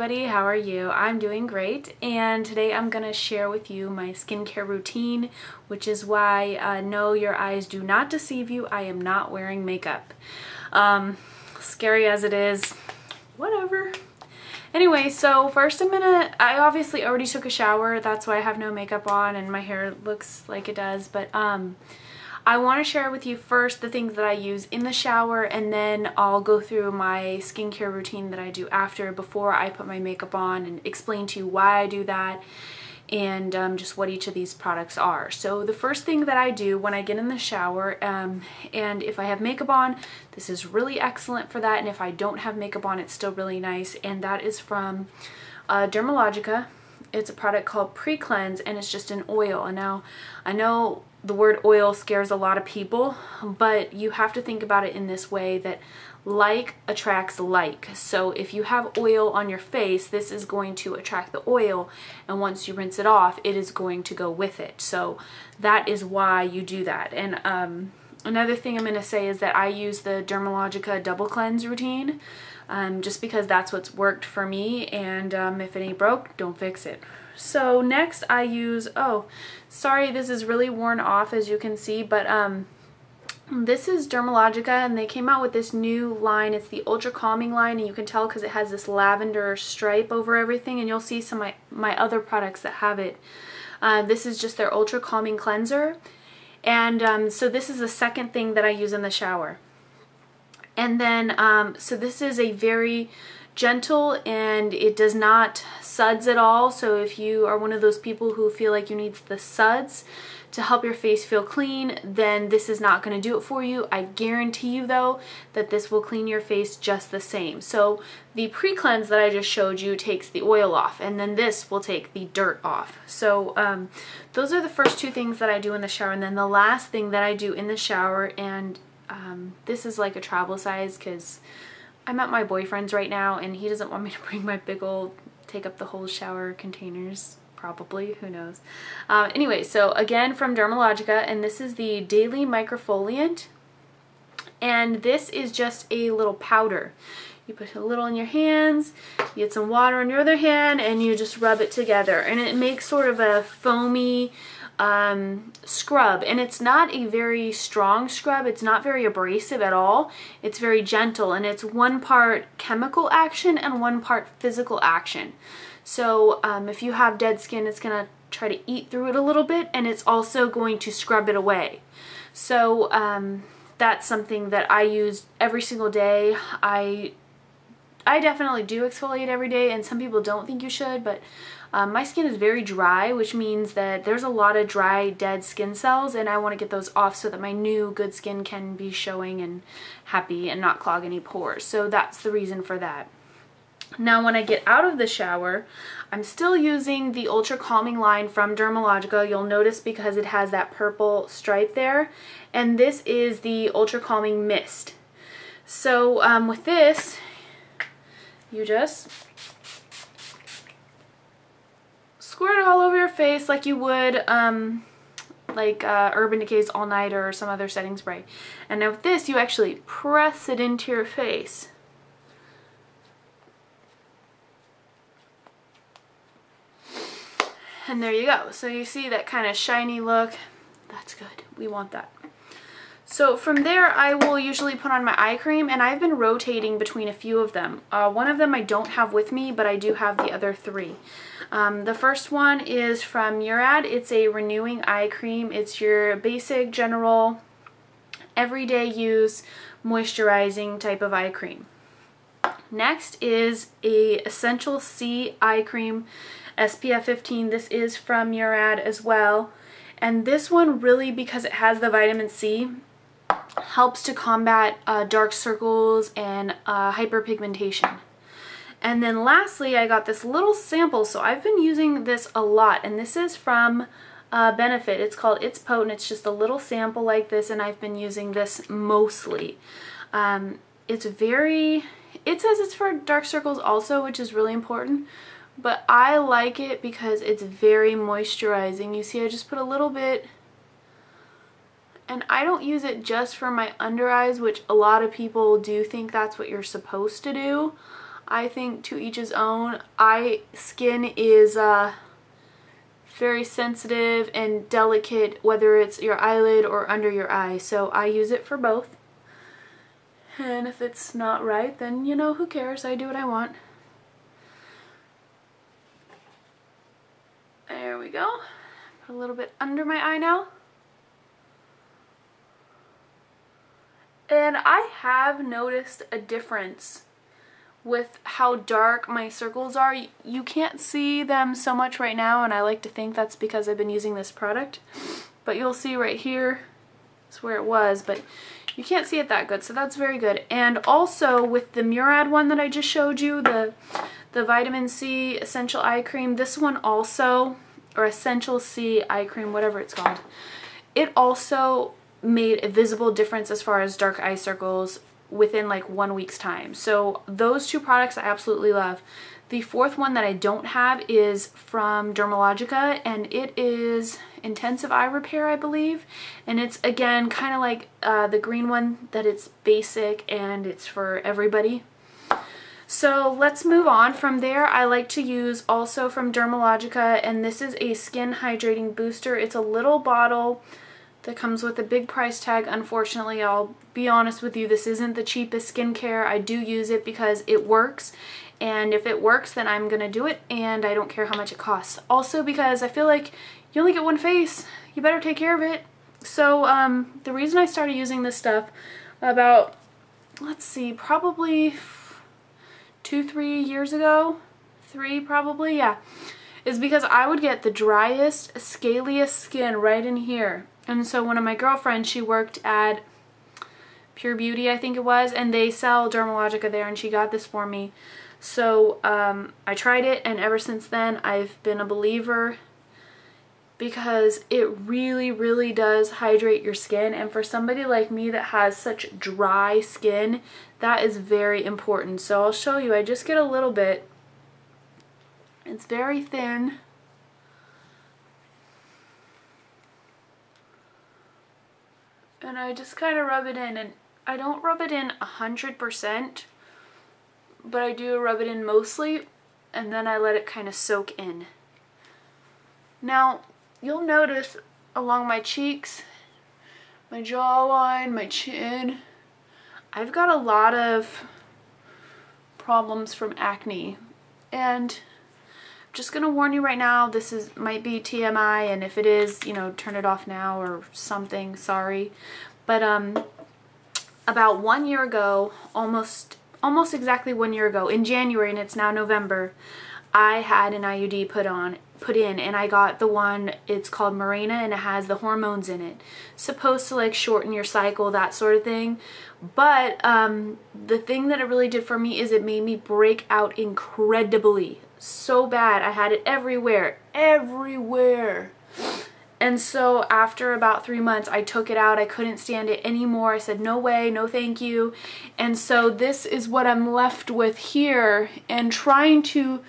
everybody, how are you? I'm doing great, and today I'm going to share with you my skincare routine, which is why no, your eyes do not deceive you. I am not wearing makeup. Scary as it is, whatever. Anyway, so first I obviously already took a shower, that's why I have no makeup on and my hair looks like it does, but I want to share with you first the things that I use in the shower, and then I'll go through my skincare routine that I do before I put my makeup on, and explain to you why I do that and just what each of these products are. So the first thing that I do when I get in the shower, and if I have makeup on, this is really excellent for that, and if I don't have makeup on, it's still really nice, and that is from Dermalogica. It's a product called PreCleanse, and it's just an oil. And now I know the word oil scares a lot of people, but you have to think about it in this way, that like attracts like. So if you have oil on your face, this is going to attract the oil, and once you rinse it off, it is going to go with it. So that is why you do that. And another thing I'm going to say is that I use the Dermalogica double cleanse routine, just because that's what's worked for me, and if it ain't broke, don't fix it. So next I use, oh sorry, this is really worn off as you can see, but this is Dermalogica, and they came out with this new line. It's the Ultra Calming line, and you can tell because it has this lavender stripe over everything, and you'll see some of my other products that have it. This is just their Ultra Calming cleanser, and so this is the second thing that I use in the shower. And then so this is a very gentle, and it does not suds at all. So if you are one of those people who feel like you need the suds to help your face feel clean, then this is not going to do it for you. I guarantee you though that this will clean your face just the same. So the pre-cleanse that I just showed you takes the oil off, and then this will take the dirt off. So those are the first two things that I do in the shower. And then the last thing that I do in the shower, and this is like a travel size because I'm at my boyfriend's right now and he doesn't want me to bring my big old, take up the whole shower containers, probably, who knows. Anyway, so again from Dermalogica, and this is the Daily Microfoliant, and this is just a little powder. You put a little in your hands, you get some water on your other hand, and you just rub it together, and it makes sort of a foamy scrub. And it's not a very strong scrub, it's not very abrasive at all, it's very gentle, and it's one part chemical action and one part physical action. So if you have dead skin, it's gonna try to eat through it a little bit, and it's also going to scrub it away. So that's something that I use every single day. I definitely do exfoliate every day, and some people don't think you should, but my skin is very dry, which means that there's a lot of dry, dead skin cells, and I want to get those off so that my new good skin can be showing and happy and not clog any pores. So that's the reason for that. Now when I get out of the shower, I'm still using the Ultra Calming line from Dermalogica. You'll notice because it has that purple stripe there, and this is the Ultra Calming Mist. So with this, you just squirt it all over your face like you would like Urban Decay's All Nighter or some other setting spray. And now with this, you actually press it into your face. And there you go. So you see that kind of shiny look. That's good. We want that. So from there, I will usually put on my eye cream, and I've been rotating between a few of them. One of them I don't have with me, but I do have the other three. The first one is from Murad. It's a renewing eye cream. It's your basic, general, everyday use, moisturizing type of eye cream. Next is a Essential C eye cream, SPF 15. This is from Murad as well. And this one really, because it has the vitamin C, helps to combat dark circles and hyperpigmentation. And then lastly, I got this little sample, so I've been using this a lot, and this is from Benefit. It's called It's Potent. It's just a little sample like this, and I've been using this mostly. It says it's for dark circles also, which is really important, but I like it because it's very moisturizing. You see, I just put a little bit, and I don't use it just for my under eyes, which a lot of people do think that's what you're supposed to do. I think to each his own. Eye skin is very sensitive and delicate, whether it's your eyelid or under your eye, so I use it for both. And if it's not right, then you know, who cares? I do what I want. There we go. Put a little bit under my eye now. And I have noticed a difference with how dark my circles are. You can't see them so much right now, and I like to think that's because I've been using this product. But you'll see right here is where it was, but you can't see it that good, so that's very good. And also with the Murad one that I just showed you, the Vitamin C Essential Eye Cream, this one also, or Essential C Eye Cream, whatever it's called, it also made a visible difference as far as dark eye circles within like 1 week's time. So those two products I absolutely love. The fourth one that I don't have is from Dermalogica, and it is Intensive Eye Repair, I believe. And it's, again, kind of like the green one, that it's basic and it's for everybody. So let's move on. From there, I like to use also from Dermalogica, and this is a Skin Hydrating Booster. It's a little bottle that comes with a big price tag. Unfortunately, I'll be honest with you, this isn't the cheapest skincare. I do use it because it works, and if it works, then I'm gonna do it, and I don't care how much it costs. Also because I feel like you only get one face, you better take care of it. So the reason I started using this stuff about, let's see, probably 2-3 years ago, 3 probably, yeah, is because I would get the driest, scaliest skin right in here. And so one of my girlfriends, she worked at Pure Beauty, I think it was, and they sell Dermalogica there, and she got this for me. So I tried it, and ever since then I've been a believer, because it really, really does hydrate your skin. And for somebody like me that has such dry skin, that is very important. So I'll show you. I just get a little bit. It's very thin. And I just kind of rub it in, and I don't rub it in 100%, but I do rub it in mostly, and then I let it kind of soak in. Now, you'll notice along my cheeks, my jawline, my chin, I've got a lot of problems from acne, and just gonna warn you right now, this might be TMI, and if it is, you know, turn it off now or something, sorry. But about 1 year ago, almost exactly 1 year ago, in January, and it's now November, I had an IUD put in, and I got the one, it's called Mirena, and it has the hormones in it. Supposed to like shorten your cycle, that sort of thing. But the thing that it really did for me is it made me break out incredibly. So bad. I had it everywhere. And so after about 3 months, I took it out. I couldn't stand it anymore. I said, no way, no thank you. And so this is what I'm left with here, and trying to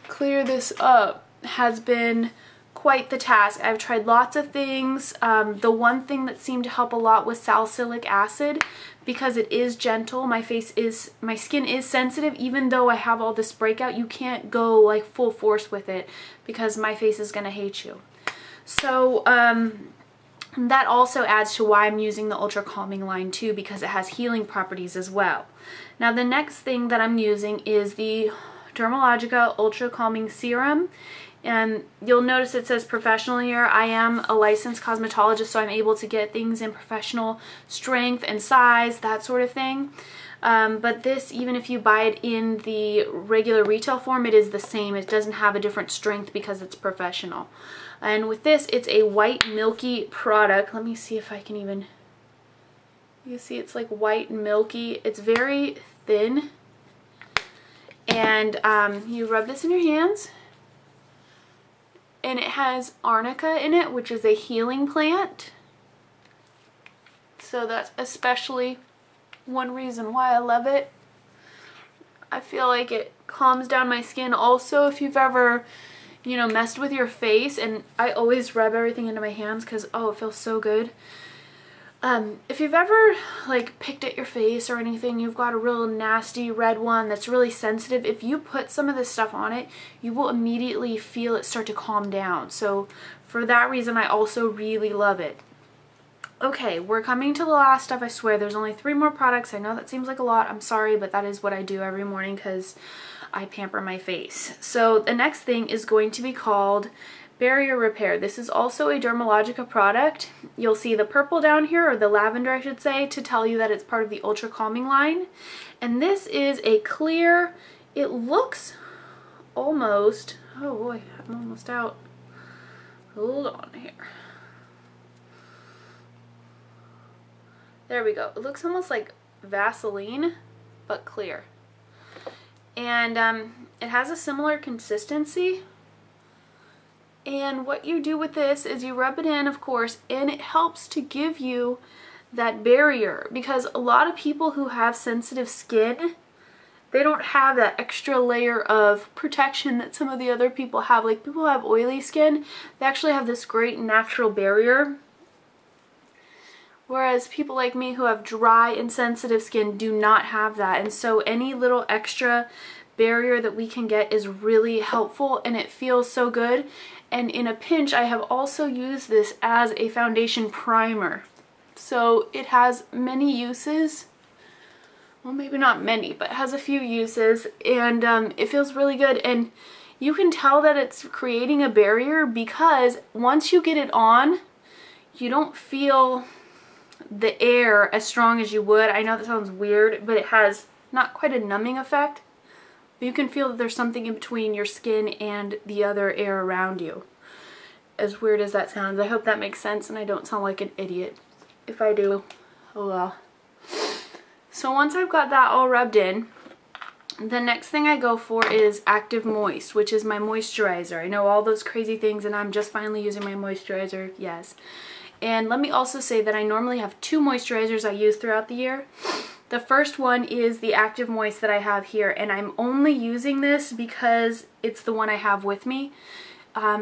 clear this up has been quite the task. I've tried lots of things. The one thing that seemed to help a lot was salicylic acid, because it is gentle. My skin is sensitive. Even though I have all this breakout, you can't go like full force with it, because my face is gonna hate you. So that also adds to why I'm using the Ultra Calming line too, because it has healing properties as well. Now the next thing that I'm using is the Dermalogica Ultra Calming Serum. And you'll notice it says professional here. I am a licensed cosmetologist, so I'm able to get things in professional strength and size, that sort of thing. But this, even if you buy it in the regular retail form, it is the same. It doesn't have a different strength because it's professional. And with this, it's a white milky product. Let me see if I can even... You see it's like white and milky. It's very thin. And you rub this in your hands. And it has arnica in it, which is a healing plant. So that's especially one reason why I love it. I feel like it calms down my skin. Also, if you've ever, you know, messed with your face, and I always rub everything into my hands because, oh, it feels so good. If you've ever like picked at your face or anything, you've got a real nasty red one that's really sensitive, if you put some of this stuff on it, you will immediately feel it start to calm down. So for that reason, I also really love it. Okay, we're coming to the last stuff, I swear. There's only 3 more products. I know that seems like a lot. I'm sorry, but that is what I do every morning because I pamper my face. So the next thing is going to be called Barrier Repair. This is also a Dermalogica product. You'll see the purple down here, or the lavender I should say, to tell you that it's part of the Ultra Calming line. And this is a clear, it looks almost, oh boy, I'm almost out. Hold on here. There we go. It looks almost like Vaseline, but clear. And it has a similar consistency. And what you do with this is you rub it in, of course, and it helps to give you that barrier, because a lot of people who have sensitive skin, they don't have that extra layer of protection that some of the other people have. Like people who have oily skin, they actually have this great natural barrier. Whereas people like me who have dry and sensitive skin do not have that. And so any little extra barrier that we can get is really helpful, and it feels so good. And in a pinch, I have also used this as a foundation primer. So it has many uses. Well, maybe not many, but it has a few uses, and it feels really good. And you can tell that it's creating a barrier because once you get it on, you don't feel the air as strong as you would. I know that sounds weird, but it has not quite a numbing effect. But you can feel that there's something in between your skin and the other air around you. As weird as that sounds, I hope that makes sense and I don't sound like an idiot. If I do, oh well. So once I've got that all rubbed in, the next thing I go for is Active Moist, which is my moisturizer. I know all those crazy things and I'm just finally using my moisturizer, yes. And let me also say that I normally have 2 moisturizers I use throughout the year. The first one is the Active Moist that I have here, and I'm only using this because it's the one I have with me.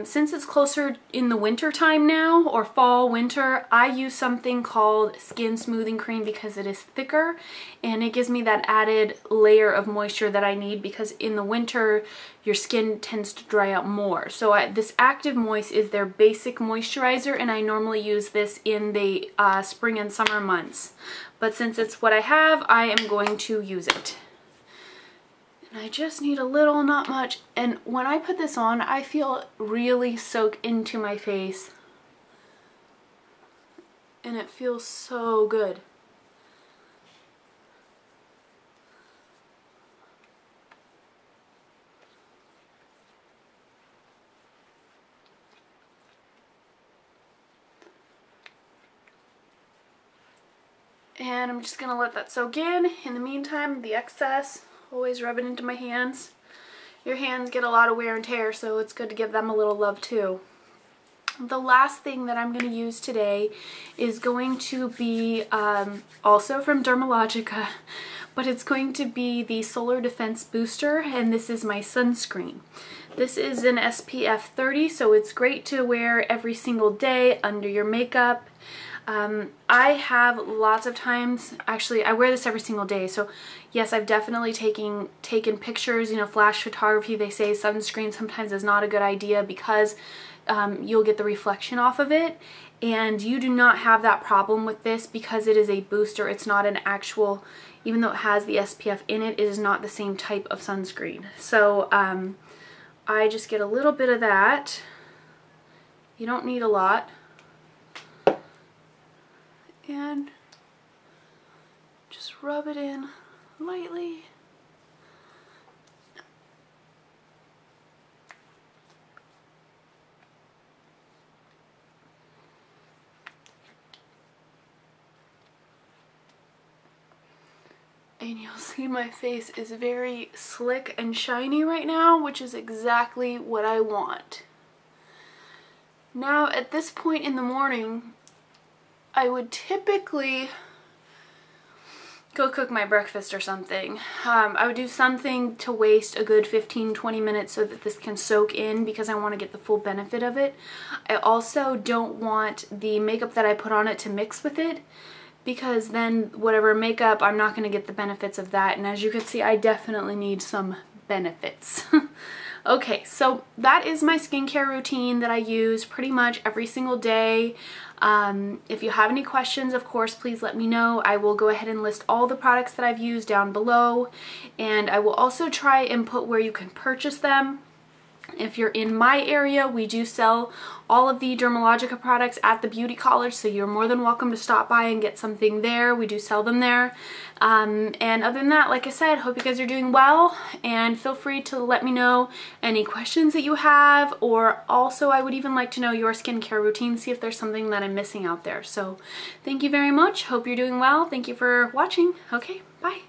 Since it's closer in the winter time now, or fall, winter, I use something called Skin Smoothing Cream because it is thicker and it gives me that added layer of moisture that I need, because in the winter your skin tends to dry out more. So this Active Moist is their basic moisturizer, and I normally use this in the spring and summer months. But since it's what I have, I am going to use it. I just need a little, not much, and when I put this on, I feel really soak into my face, and it feels so good. And I'm just gonna let that soak in. In the meantime, the excess, always rub it into my hands. Your hands get a lot of wear and tear, so it's good to give them a little love too. The last thing that I'm going to use today is going to be also from Dermalogica, but it's going to be the Solar Defense Booster, and this is my sunscreen. This is an SPF 30, so it's great to wear every single day under your makeup. I have lots of times, actually I wear this every single day, so yes, I've definitely taken pictures, you know, flash photography. They say sunscreen sometimes is not a good idea because you'll get the reflection off of it, and you do not have that problem with this because it is a booster. It's not an actual, even though it has the SPF in it, it is not the same type of sunscreen. So I just get a little bit of that. You don't need a lot. And just rub it in lightly. And you'll see my face is very slick and shiny right now, which is exactly what I want. Now at this point in the morning, I would typically go cook my breakfast or something. I would do something to waste a good 15-20 minutes so that this can soak in, because I want to get the full benefit of it. I also don't want the makeup that I put on it to mix with it, because then whatever makeup, I'm not going to get the benefits of that. And as you can see, I definitely need some benefits. Okay, so that is my skincare routine that I use pretty much every single day. If you have any questions, of course, please let me know. I will go ahead and list all the products that I've used down below, and I will also try and put where you can purchase them. If you're in my area, we do sell all of the Dermalogica products at the beauty college, so you're more than welcome to stop by and get something there. We do sell them there. And other than that, like I said, hope you guys are doing well, and feel free to let me know any questions that you have, or also I would even like to know your skincare routine, see if there's something that I'm missing out there. So thank you very much. Hope you're doing well. Thank you for watching. Okay, bye.